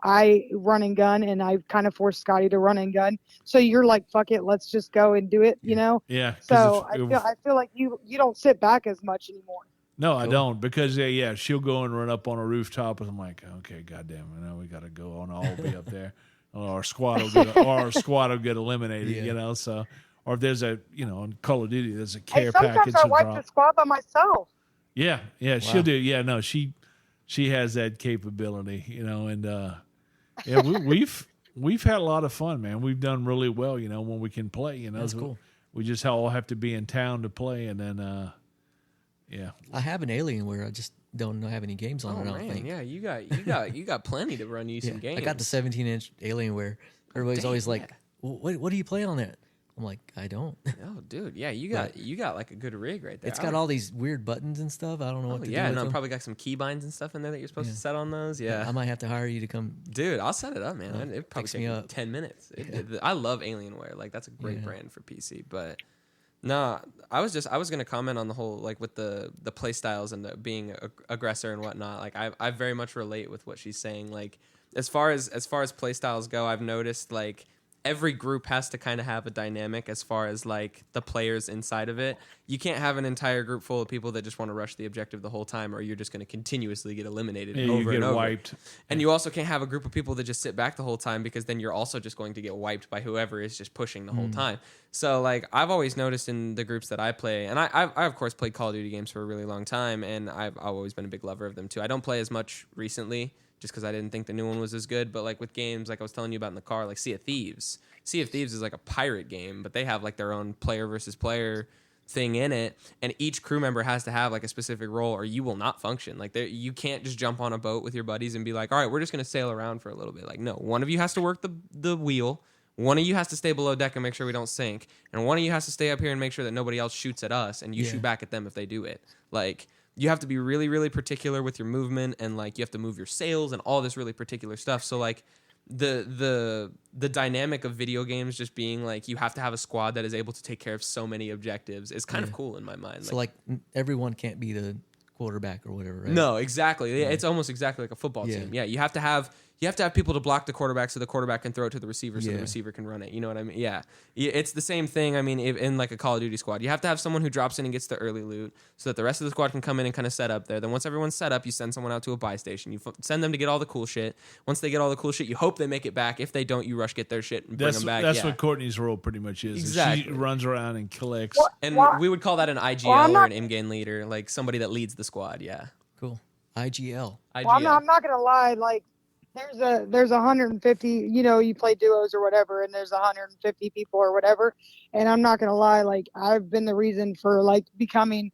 I run and gun and I kind of forced Scotty to run and gun. So you're like, fuck it, let's just go and do it, yeah. 'cause So if- I feel like you don't sit back as much anymore. No, I Cool. don't, because yeah, she'll go and run up on a rooftop, and I'm like, okay, goddamn, we got to go on. I'll be up there, or our squad will get eliminated, Yeah. So, or if there's a, on Call of Duty, there's a Hey, care sometimes package I to wipe drop. the squad by myself. Yeah, Wow. she'll do. Yeah, no, she has that capability, and yeah, we've had a lot of fun, man. We've done really well, when we can play. That's cool. We just all have to be in town to play, and then yeah. I have an Alienware. I just don't have any games on Oh it. I don't man, think. yeah, you got plenty to run you some games. I got the 17-inch Alienware. Everybody's dang, always like, yeah. "What do you play on that?" I'm like, "I don't." Oh, dude, yeah, you got like a good rig right there. It's got all these weird buttons and stuff. I don't know what to do yeah, with no, them. probably got some keybinds and stuff in there that you're supposed to Yeah. set on those. Yeah, I might have to hire you to come. dude, I'll set it up, man. It probably fix take me me up. 10 minutes. I love Alienware. Like that's a great Yeah. brand for PC. But no, I was gonna comment on the whole like with the play styles and the being aggressor and whatnot. Like I very much relate with what she's saying. Like as far as play styles go, I've noticed like every group has to kind of have a dynamic as far as like the players inside of it. You can't have an entire group full of people that just want to rush the objective the whole time, or you're just going to continuously get eliminated Yeah, over you get and over. wiped. And you also can't have a group of people that just sit back the whole time, because then you're also just going to get wiped by whoever is just pushing the whole time. So like I've always noticed in the groups that I play, and I of course played Call of Duty games for a really long time, and I've always been a big lover of them too. I don't play as much recently just because I didn't think the new one was as good. But like with games like I was telling you about in the car, like Sea of Thieves. Sea of Thieves is like a pirate game, but they have like their own player versus player thing in it, and each crew member has to have like a specific role or you will not function. Like you can't just jump on a boat with your buddies and be like, all right, we're just going to sail around for a little bit. Like no, one of you has to work the wheel, one of you has to stay below deck and make sure we don't sink, and one of you has to stay up here and make sure that nobody else shoots at us and you Yeah. shoot back at them if they do it. Like you have to be really, really particular with your movement, and like you have to move your sails and all this really particular stuff. So like the dynamic of video games just being like you have to have a squad that is able to take care of so many objectives is kind of cool in my mind. So like everyone can't be the quarterback or whatever, right? No, exactly. It's almost exactly like a football Yeah. team. Yeah, you have to have people to block the quarterback so the quarterback can throw it to the receiver so the Yeah. receiver can run it. You know what I mean? Yeah. It's the same thing. I mean, in like a Call of Duty squad, you have to have someone who drops in and gets the early loot so that the rest of the squad can come in and kind of set up there. Then once everyone's set up, you send someone out to a buy station. You send them to get all the cool shit. Once they get all the cool shit, you hope they make it back. If they don't, you rush get their shit and bring them back. That's Yeah. what Courtney's role pretty much is. Exactly. She runs around and collects. Well, And Well, we would call that an IGL I'm or not- an in-game leader, like somebody that leads the squad. Yeah. Cool. IGL. IGL. Well, I'm not gonna lie. Like, there's 150. You play duos or whatever, and there's 150 people or whatever. And I'm not gonna lie. Like, I've been the reason for like becoming,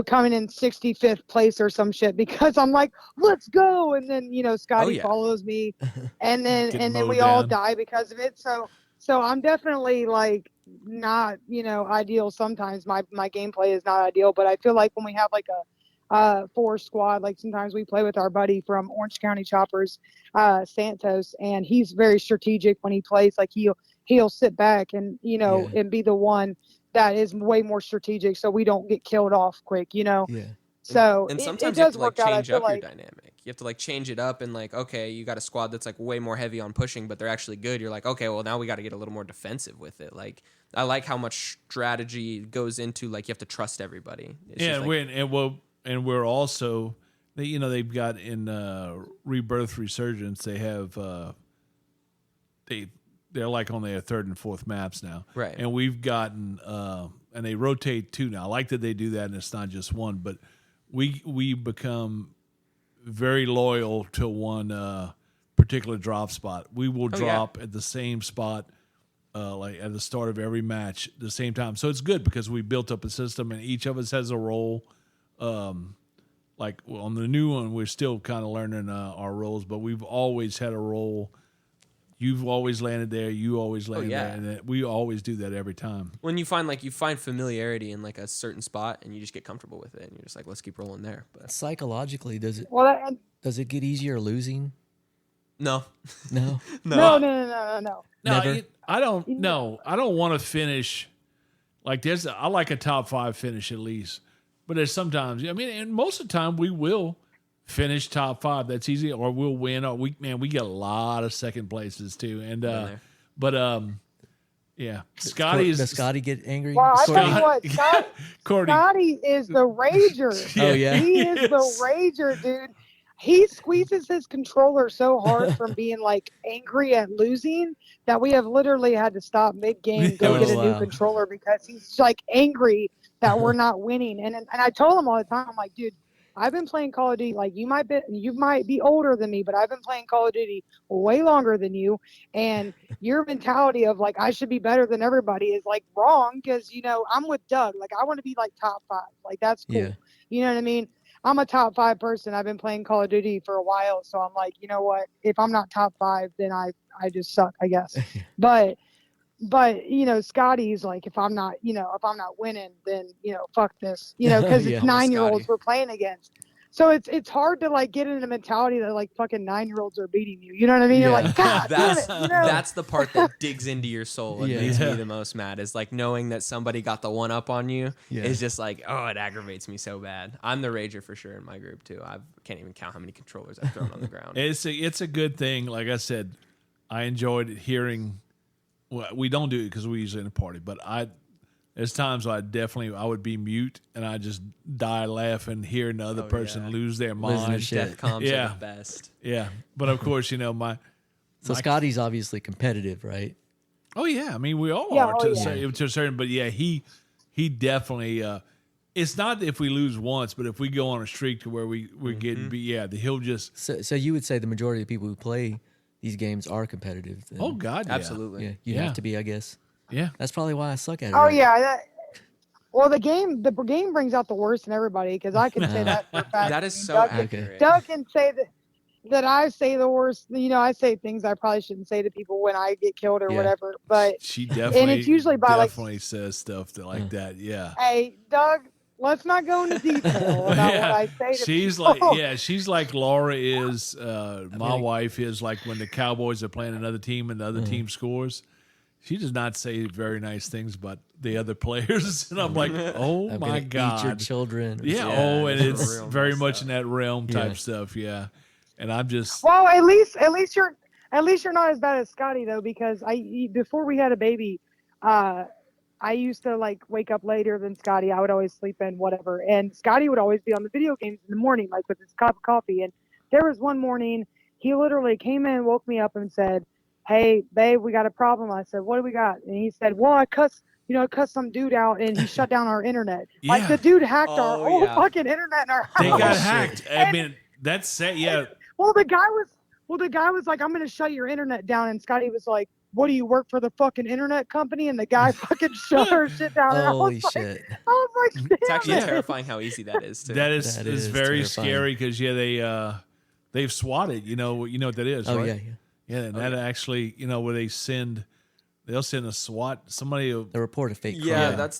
coming in 65th place or some shit, because I'm like, let's go, and then Scotty yeah. follows me, and then Get and then mowed we all down. die because of it. So I'm definitely like not ideal. Sometimes my gameplay is not ideal, but I feel like when we have like a four squad, like sometimes we play with our buddy from Orange County Choppers, Santos, and he's very strategic when he plays. Like he'll sit back and Yeah. and be the one that is way more strategic, so we don't get killed off quick. Yeah. So And it sometimes you have does to like work out. I change feel up your like dynamic. You have to like change it up and like, okay, you got a squad that's like way more heavy on pushing, but they're actually good. You're like, okay, well now we got to get a little more defensive with it. Like I like how much strategy goes into like you have to trust everybody. It's Yeah, just, like, we're also they've got in Rebirth Resurgence they have they're like on their third and fourth maps now, Right. And we've gotten and they rotate two now. I like that they do that, and it's not just one, but we become very loyal to one particular drop spot. We will yeah. drop at the same spot. Like at the start of every match, at the same time, so it's good because we built up a system, and each of us has a role. Like on the new one, we're still kind of learning our roles, but we've always had a role. You've always landed there. You always landed yeah. there, and we always do that every time. when you find familiarity in like a certain spot and you just get comfortable with it and you're just like, let's keep rolling there. But Psychologically, does well, it get easier losing? no. No. no. No, Never. I don't. No, I don't want to finish. Like I like a top 5 finish at least, but there's sometimes. I mean, and most of the time we will finish top 5. That's easy, or we'll win. Or we get a lot of second places too. And there. but yeah, Scotty Does is Scotty get angry? Well, I Courtney? tell you what, Courtney. Scotty is the rager. Oh, yeah? He is the rager, dude. He squeezes his controller so hard from being like angry at losing that we have literally had to stop mid game, go Oh, get a new wow. controller because he's like angry that we're not winning. And I told him all the time, I'm like, dude, I've been playing Call of Duty. Like you might be older than me, but I've been playing Call of Duty way longer than you. And your mentality of like I should be better than everybody is like wrong because I'm with Doug. Like I want to be like top 5. Like that's cool. Yeah. You know what I mean? I'm a top 5 person. I've been playing Call of Duty for a while, so I'm like, you know what? If I'm not top 5, then I just suck, I guess. But Scotty's like, if I'm not winning, then fuck this, because Yeah. it's 9-year-olds Scotty. we're playing against. So it's hard to like get in a mentality that like fucking 9-year-olds are beating you. You know what I mean? You're Yeah. like, God damn That's it. that's the part that digs into your soul and Yeah. makes Yeah. me the most mad is like knowing that somebody got the one up on you Yeah. is just like, oh, it aggravates me so bad. I'm the rager for sure in my group too. I can't even count how many controllers I've thrown on the ground. It's a good thing. Like I said, I enjoyed hearing. Well, we don't do it because we usually in a party, but there's times I would be mute and I just die laughing hearing the other person yeah. lose their Losing their mind. shit. Death comms Yeah. are the best. Yeah, but of course, my So Scotty's obviously competitive, right? oh yeah, I mean we all Yeah, are oh, to, yeah. to a certain, but yeah, he definitely. It's not if we lose once, but if we go on a streak to where we're getting beat, he'll just. So you would say the majority of people who play these games are competitive. Then. Oh God, yeah. Absolutely. Yeah, you Yeah. have to be, I guess. Yeah. That's probably why I suck at it. Oh right? yeah. Well, the game brings out the worst in everybody because I can say that for a fact. That is I mean, so Doug, accurate. Doug can say that I say the worst. I say things I probably shouldn't say to people when I get killed or Yeah. whatever. But She definitely. and it's usually by like, definitely says stuff like that. Yeah. hey, Doug, let's not go into detail about what I say to She's people. like, she's like Laura is. My mean, wife is like when the Cowboys are playing another team and the other team scores. She does not say very nice things about the other players, and I'm like, oh I'm my gonna eat your God. children. Yeah. Yeah, Oh, and it's it's real very messed much up. in that realm type Yeah. stuff. Yeah. And I'm just. Well, at least you're not as bad as Scotty though, because before we had a baby, I used to like wake up later than Scotty. I would always sleep in whatever, and Scotty would always be on the video games in the morning, like with his cup of coffee. And there was one morning he literally came in, woke me up, and said, "Hey, babe, we got a problem." I said, "What do we got?" And he said, "Well, I cussed some dude out, and he shut down our internet. Like Yeah. the dude hacked our Oh, whole yeah. fucking internet in our house." They got shit. hacked. I mean, that's sad. Yeah. Well, the guy was like, "I'm gonna shut your internet down," and Scotty was like, "What do you work for the fucking internet company?" And the guy fucking shut our shit down. And Holy I was shit. Like, I was like, It's actually "Damn it." terrifying how easy that is too. That is That is is very terrifying. scary because they've swatted. You know what that is, Oh right? yeah, yeah. Yeah, and that actually, where they send They'll send a SWAT. Somebody. The report of fake Yeah, crime.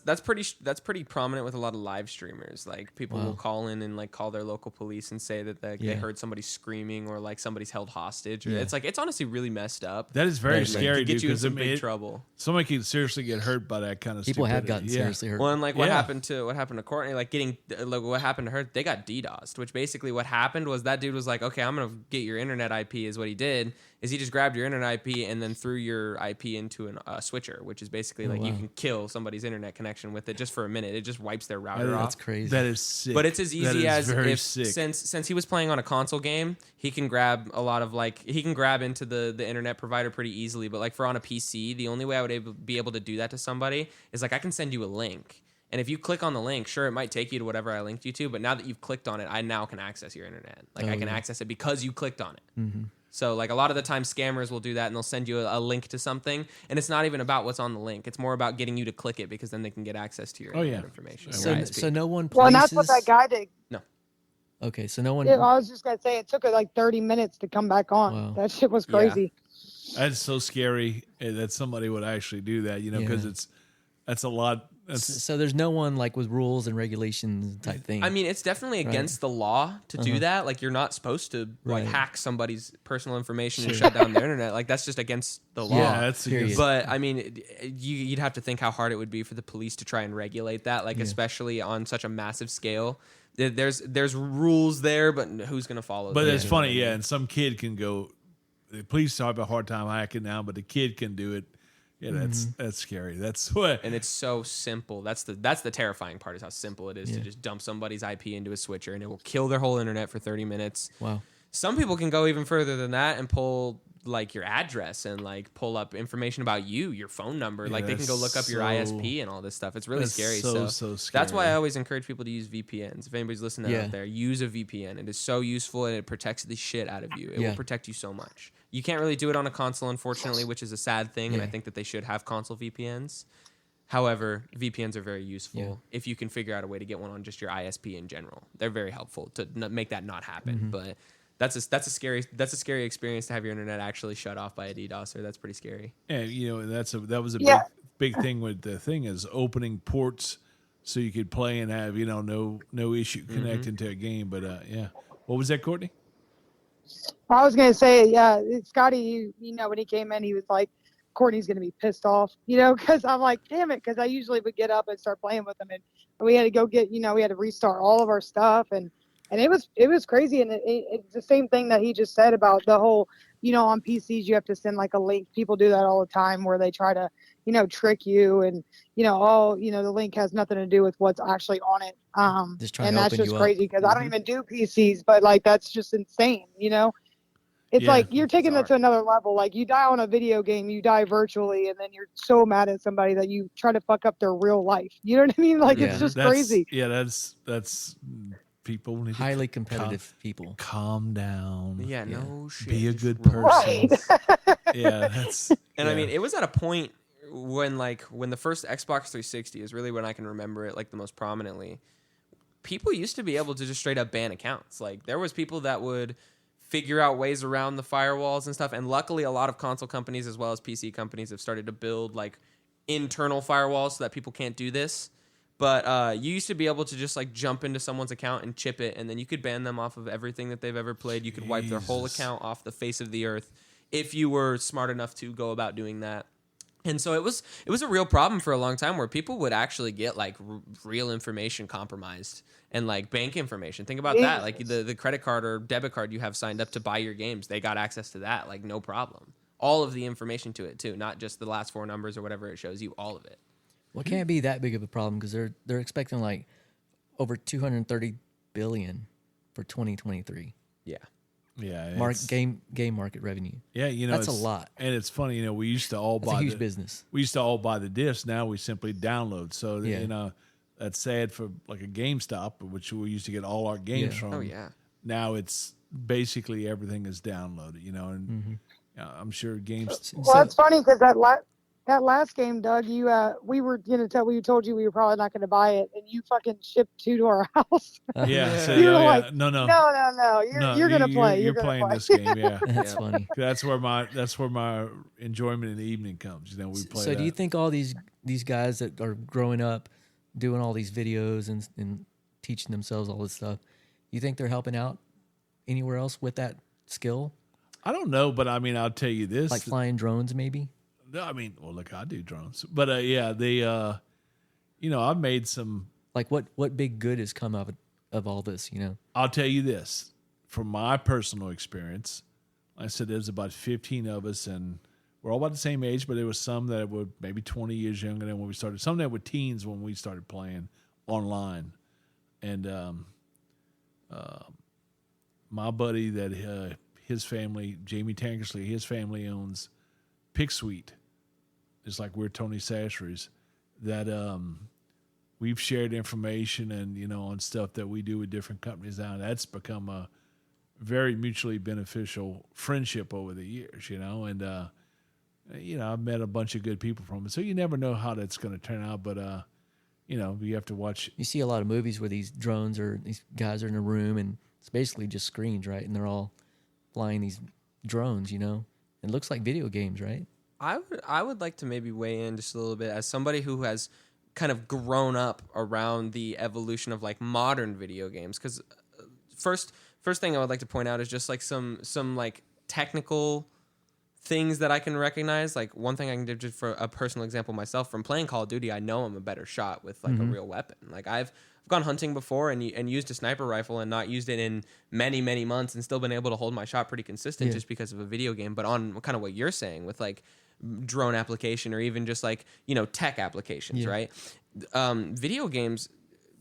that's pretty prominent with a lot of live streamers. Like people will call in and like call their local police and say that they heard somebody screaming or like somebody's held hostage. Or it's like it's honestly really messed up. That is very Like, scary, to get dude. you in Because some big trouble. somebody can seriously get hurt by that kind of. People have stupidity. gotten seriously hurt. Well, and like what Yeah. happened to Courtney, like what happened to her, they got DDoSed, which basically what happened was that dude was like, okay, I'm gonna get your internet IP. Is what he did is he just grabbed your internet IP and then threw your IP into a switcher, which is basically like you can kill somebody's internet connection with it just for a minute. It just wipes their router off. That's crazy. That is sick. But it's as That easy is as very if sick. since he was playing on a console game, he can grab a lot of he can grab into the internet provider pretty easily. But like for on a PC, the only way I would be able to do that to somebody is like I can send you a link. And if you click on the link, sure, it might take you to whatever I linked you to. But now that you've clicked on it, I now can access your internet. Like I can access it because you clicked on it. Mm-hmm. So like a lot of the time scammers will do that and they'll send you a link to something. And it's not even about what's on the link. It's more about getting you to click it because then they can get access to your internet information. So, your ISP. so no one places. Well, and that's what that guy did. No. Okay, so no one. Yeah, I was just gonna say it took it like 30 minutes to come back on. Wow. That shit was Yeah. crazy. That's so scary that somebody would actually do that. You know, because Yeah. that's a lot. That's, So there's no one like with rules and regulations type thing. I mean, it's definitely against the law to do that. Like, you're not supposed to like Right. hack somebody's personal information and shut down their internet. Like, that's just against the law. yeah, that's a Period. good. But I mean, you'd have to think how hard it would be for the police to try and regulate that. Like, especially on such a massive scale. There's rules there, but who's gonna follow? But them? it's funny, yeah. And some kid can go. The police have a hard time hacking now, but the kid can do it. Yeah, that's scary. That's what. And it's so simple. That's the terrifying part is how simple it is to Yeah. just dump somebody's IP into a switcher and it will kill their whole internet for 30 minutes. wow. Some people can go even further than that and pull like your address and like pull up information about you, your phone number. Yeah, Like they can go look up your that's so- ISP and all this stuff. It's really that's scary. so scary. That's why I always encourage people to use VPNs. If anybody's listening Yeah. out there, use a VPN. It is so useful and it protects the shit out of you. It Yeah. will protect you so much. You can't really do it on a console, unfortunately, which is a sad thing. And I Yeah. think that they should have console VPNs. However, VPNs are very useful Yeah. if you can figure out a way to get one on just your ISP in general. They're very helpful to make that not happen. But that's a scary experience to have your internet actually shut off by a DDoSer. That's pretty scary. Yeah, you know, that was a Yeah. big thing with the thing is opening ports so you could play and have no issue connecting to a game. But yeah, what was that, Courtney? I was gonna say, yeah, Scotty. You know, when he came in, he was like, "Courtney's gonna be pissed off," because I'm like, "Damn it," because I usually would get up and start playing with him, and we had to go get, we had to restart all of our stuff, and it was crazy, and it's the same thing that he just said about the whole, on PCs you have to send like a link. People do that all the time where they try to, trick you, and the link has nothing to do with what's actually on it. Just trying and to that's open just you up. crazy because I don't even do PCs, but like that's just insane, It's Yeah. like you're taking it to another level. Like you die on a video game, you die virtually, and then you're so mad at somebody that you try to fuck up their real life. You know what I mean? Like Yeah. it's just That's- crazy. Yeah, that's people need Highly to competitive people. calm down. Yeah, no shit. Be a Just good relax. person. Right. Yeah, that's. And I yeah. mean, it was at a point when the first Xbox 360 is really when I can remember it like the most prominently. People used to be able to just straight up ban accounts. Like there was people that would figure out ways around the firewalls and stuff. And luckily, a lot of console companies as well as PC companies have started to build like internal firewalls so that people can't do this. But you used to be able to just like jump into someone's account and chip it, and then you could ban them off of everything that they've ever played. You could wipe their whole Jesus. account off the face of the earth if you were smart enough to go about doing that. And so it was a real problem for a long time where people would actually get like real information compromised and like bank information. Think about that. Like the credit card or debit card you have signed up to buy your games, they got access to that, like no problem. All of the information to it too, not just the last four numbers or whatever it shows you, all of it. Well, it can't be that big of a problem because they're expecting like over 230 billion for 2023. Yeah. Yeah, Game market revenue. Yeah, That's a it's- lot. And it's funny, we used to all That's buy a huge the, business. We used to all buy the discs. Now we simply download. So Yeah. that's sad for like a GameStop, which we used to get all our games Yeah. from. Oh yeah. Now it's basically everything is downloaded. And I'm sure games. Well, it's funny because that last game, Doug, we were gonna tell we told you we were probably not gonna buy it, and you fucking shipped 2 to our house. Yeah, so, You were oh, yeah. like, no, no, you're gonna play. You're gonna playing play. this game, yeah. That's Yeah. funny. That's where my enjoyment in the evening comes. You know, we play. So do you that. think all these guys that are growing up doing all these videos and teaching themselves all this stuff, you think they're helping out anywhere else with that skill? I don't know, but I mean, I'll tell you this. Like flying drones, maybe? No, I mean, well, look, I do drones, but yeah, they, I've made some. Like what big good has come of all this, you know? I'll tell you this from my personal experience. Like I said, there's about 15 of us, and we're all about the same age, but there was some that were maybe 20 years younger than when we started. Some that were teens when we started playing online, and my buddy that his family, Jamie Tankersley, his family owns Pick Suite. It's like we're Tony Sashery's. That we've shared information and on stuff that we do with different companies now. That's become a very mutually beneficial friendship over the years. And I've met a bunch of good people from it. So you never know how that's going to turn out, but you have to watch. You see a lot of movies where these drones or these guys are in a room and it's basically just screens, right? And they're all flying these drones, It looks like video games, right? I would like to maybe weigh in just a little bit as somebody who has kind of grown up around the evolution of like modern video games. Because first thing I would like to point out is just like some like technical things that I can recognize. Like one thing I can do just for a personal example myself from playing Call of Duty, I know I'm a better shot with like a real weapon. Like I've gone hunting before and used a sniper rifle and not used it in many, many months and still been able to hold my shot pretty consistent just because of a video game. But on kind of what you're saying with like drone application or even just like, tech applications, right? Video games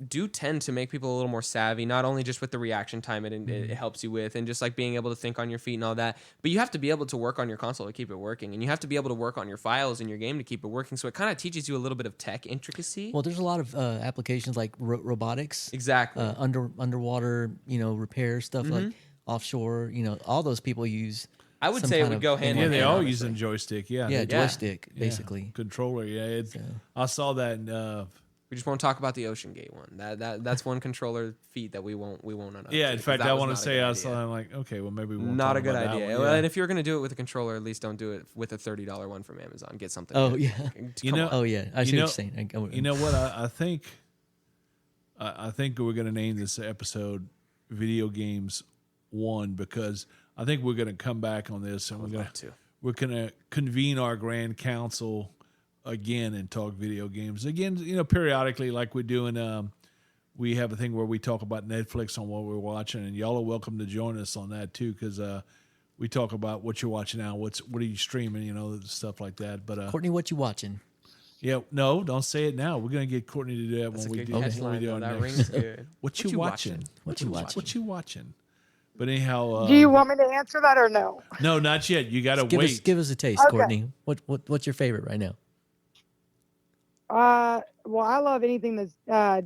do tend to make people a little more savvy, not only just with the reaction time it helps you with and just like being able to think on your feet and all that, but you have to be able to work on your console to keep it working, and you have to be able to work on your files in your game to keep it working. So it kind of teaches you a little bit of tech intricacy. Well, there's a lot of applications like robotics. Exactly. Underwater, repair stuff like offshore, all those people use. I would some say it kind would of- go hand Yeah, in they hand. all honestly. using joystick. Yeah, Yeah, they- joystick, yeah, basically. controller. Yeah, I saw that. We just won't talk about the Ocean Gate one. That's one controller feat that we won't Yeah, in fact, I want to say I saw. I'm like, okay, well, maybe we won't not talk a good about that idea. one. Well, Yeah. and if you're gonna do it with a controller, at least don't do it with a $30 one from Amazon. Get something. Oh, good. yeah. You Come know- on. Oh yeah, I see You what you're saying. You know what? I think we're going to name this episode "Video Games 1" because I think we're going to come back on this and we're going to convene our grand council again and talk video games again. Periodically, like we're doing. We have a thing where we talk about Netflix on what we're watching, and y'all are welcome to join us on that too, because we talk about what you're watching now, what are you streaming, stuff like that. But Courtney, what you watching? yeah, no, don't say it now. We're gonna get Courtney to do that That's a when we good do. When we catchline, do though. our That next. rings good. What you watching? What you watching? What you watching? But anyhow, Do you want me to answer that or no? no, not yet. You got to Give wait. us a taste, Okay. Courtney. What's your favorite right now? Well, I love anything that's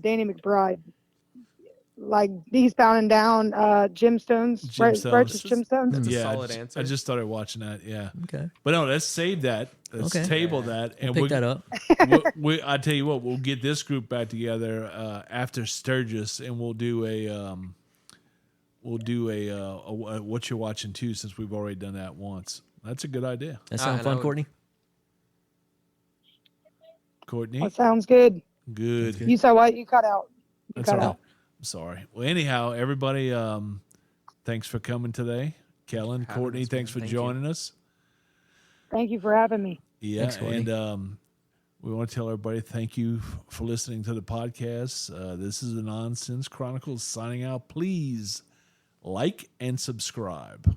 Danny McBride, like Eastbound and Down, Gemstones, Gemstones. Righteous Gemstones. That's a Yeah, solid I answer. just started watching that. Yeah, Okay, but no, let's save that. Let's Okay. table that, and pick that up. I tell you what, we'll get this group back together after Sturgis, and we'll do a what you're watching too, since we've already done that once. That's a good idea, That sound and I fun, would- Courtney? Courtney. That sounds good. Good. good. You said what? You cut out. You That's cut all right. out. I'm sorry. Well, anyhow, everybody, thanks for coming today. Kellen, Having Courtney, us, thanks man. for Thank you. joining us. Thank you for having me. Yeah, Thanks, Courtney. and we want to tell everybody thank you for listening to the podcast. This is the Nonsense Chronicles signing out. Please like and subscribe.